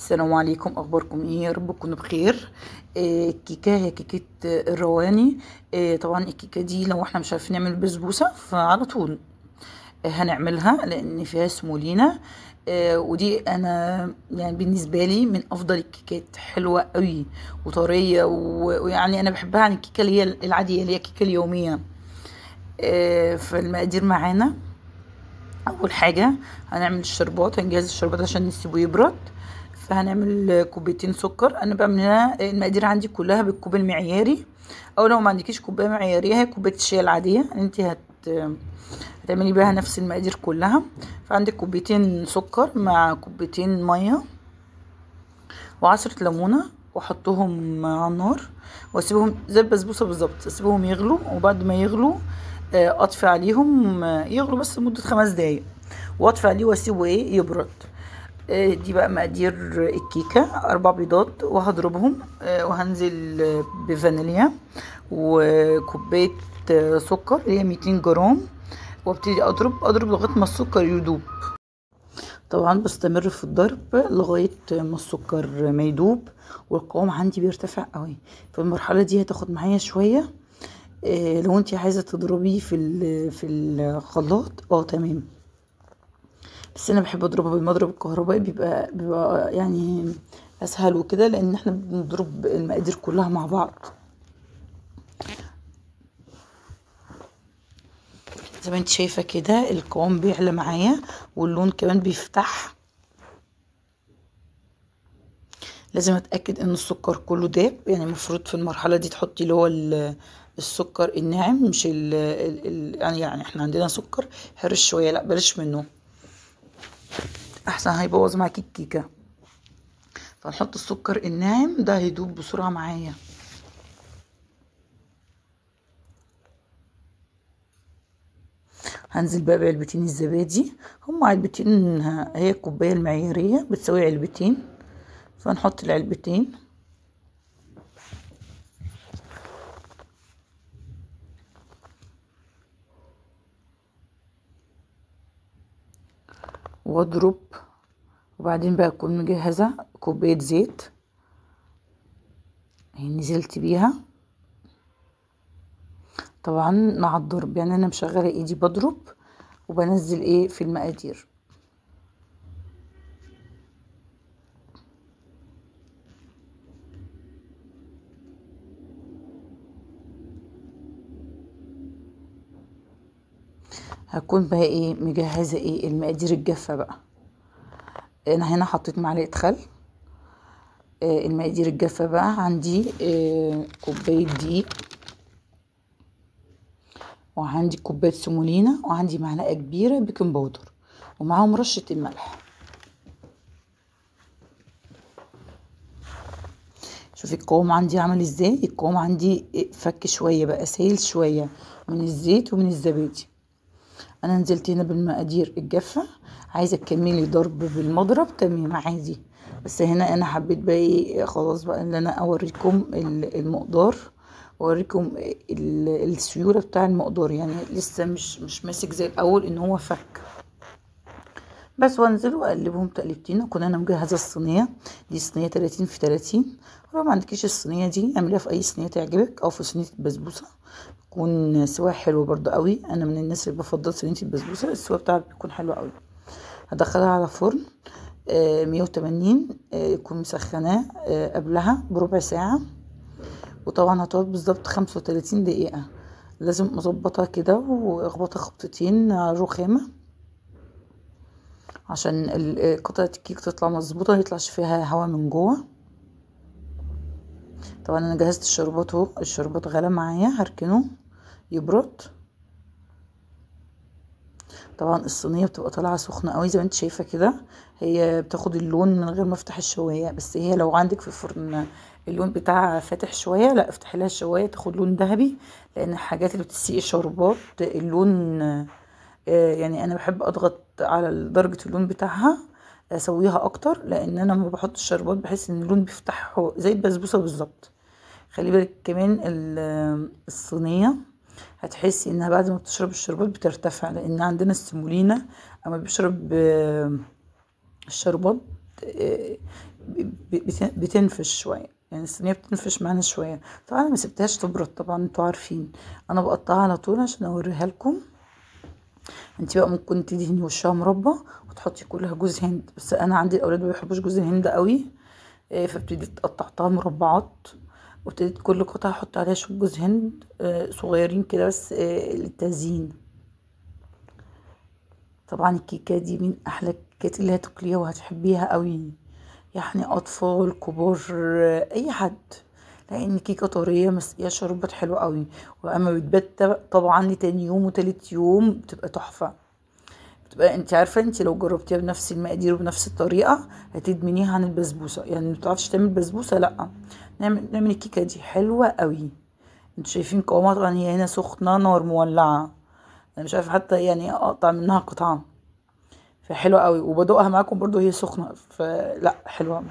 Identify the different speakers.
Speaker 1: السلام عليكم، اخباركم ايه؟ يا رب تكونوا بخير. الكيكه هي كيكه الرواني. طبعا الكيكه دي لو احنا مش عارفين نعمل بسبوسه فعلى طول هنعملها لان فيها سمولينا. ودي انا يعني بالنسبه لي من افضل الكيكات، حلوه قوي وطريه ويعني انا بحبها عن الكيكه اللي هي العاديه اللي هي الكيكه اليوميه. فالمقادير معانا. اول حاجه هنعمل الشربات، هنجهز الشربات عشان نسيبه يبرد. فهنعمل كوبايتين سكر. انا بعملها المقادير عندي كلها بالكوب المعياري، او لو ما عندكيش كوبايه معياريه هي كوبايه الشاي العاديه انت هتعملي بيها نفس المقادير كلها. فعندك كوبايتين سكر مع كوبايتين ميه وعصره ليمونه، واحطهم على النار واسيبهم زي البسبوسه بالظبط، اسيبهم يغلوا. وبعد ما يغلوا اطفي عليهم، يغلوا بس لمده 5 دقايق، واطفي عليه واسيبه يبرد. دي بقى مقادير الكيكة: 4 بيضات وهضربهم، وهنزل بفانيليا وكوباية سكر اللي هي 200 جرام، وابتدي اضرب لغاية ما السكر يدوب. طبعا بستمر في الضرب لغاية ما السكر ما يدوب والقوام عندي بيرتفع قوي. في المرحلة دي هتاخد معايا شوية. لو انت عايزة تضربيه في الخلاط تمام، بس انا بحب اضربه بالمضرب الكهربائي، بيبقى يعني اسهل وكده، لان احنا بنضرب المقادير كلها مع بعض. زي ما انت شايفه كده القوام بيعلى معايا واللون كمان بيفتح. لازم اتاكد ان السكر كله داب، يعني المفروض في المرحله دي تحطي اللي هو السكر الناعم، مش يعني احنا عندنا سكر حرش شويه، لا بلاش منه احسن، هيبوظ معاكي الكيكه. فنحط السكر الناعم ده هيدوب بسرعه معايا. هنزل بقى بعلبتين الزبادي، هما علبتين، هي الكوبايه المعياريه بتساوي علبتين، فنحط العلبتين واضرب. وبعدين بقى اكون مجهزه كوبايه زيت نزلت بيها. طبعا مع الضرب يعني انا مشغله ايدي بضرب وبنزل في المقادير. هكون بقى مجهزه المقادير الجافه بقى. انا هنا حطيت معلقه خل. المقادير الجافه بقى عندي كوبايه دقيق، وعندي كوبايه سمولينا، وعندي معلقه كبيره بيكنج باودر، ومعاهم رشه الملح. شوفي القوام عندي عامل ازاي. القوام عندي فك شويه بقى، سايل شويه من الزيت ومن الزبادي. انا نزلت هنا بالمقادير الجافه. عايزه تكملي ضرب بالمضرب تمام عادي، بس هنا انا حبيت بقى خلاص بقى ان انا اوريكم المقدار، واوريكم السيوله بتاع المقدار، يعني لسه مش ماسك زي الاول ان هو فك بس. وانزل واقلبهم تقلبتين. اكون انا مجهزه الصينيه دي، صينيه 30 في 30. لو ما عندكيش الصينيه دي اعمليها في اي صينيه تعجبك، او في صينيه البسبوسه تكون سواها حلو برضو قوي. انا من الناس اللي بفضل صينيه البسبوسه، السوا بتاعها بيكون حلو قوي. هدخلها على فرن 180، يكون مسخناه قبلها بربع ساعه. وطبعا هتقعد بالظبط 35 دقيقه. لازم اظبطها كده واخبطها خبطتين على الرخامه عشان قطعة الكيك تطلع مظبوطة، ميطلعش فيها هوا من جوه. طبعا انا جهزت الشربات اهو، الشربات غلى معايا، هركنه يبرد. طبعا الصينيه بتبقى طالعه سخنه قوي زي ما انت شايفه كده، هي بتاخد اللون من غير ما افتح الشوايه. بس هي لو عندك في الفرن اللون بتاعها فاتح شويه، لا افتحي لها الشوايه تاخد لون ذهبي، لان الحاجات اللي بتسيق شربات اللون يعني انا بحب اضغط على درجة اللون بتاعها اسويها اكتر، لان انا لما بحط الشربات بحس ان اللون بيفتح زي البسبوسة بالظبط. خلي بالك كمان الصينية هتحسي انها بعد ما بتشرب الشربات بترتفع، لان عندنا السمولينا اما بيشرب الشربات بتنفش شويه، يعني الصينيه بتنفش معانا شويه. طبعا انا ما سبتهاش تبرد، طبعا انتوا عارفين انا بقطعها على طول عشان اوريها لكم. انت بقى ممكن تدهني وشها مربى وتحطي كلها جوز هند، بس انا عندي الاولاد ما بيحبوش جوز الهند قوي، فابتديت قطعتها مربعات، وابتديت كل قطعه احط عليها شويه جوز هند صغيرين كده بس للتزيين. طبعا الكيكه دي من احلى الكيكات اللي هتاكليها وهتحبيها قوي، يعني اطفال كبار اي حد، لان كيكه طريه مسقيه شربت حلو قوي، واما بتبات طبعا لتاني يوم وتالت يوم بتبقى تحفه. بتبقى انت عارفه، انت لو جربتيها بنفس المقادير وبنفس الطريقه هتدمنيها عن البسبوسه، يعني ما بتعرفش تعمل بسبوسه لا، نعمل الكيكه دي حلوه قوي. انتوا شايفين قوامها، طبعا هي هنا سخنه نار مولعه، انا مش عارفه حتى يعني اقطع منها قطعه، فحلوه قوي، وبدوقها معاكم برضو هي سخنه، فلا حلوه.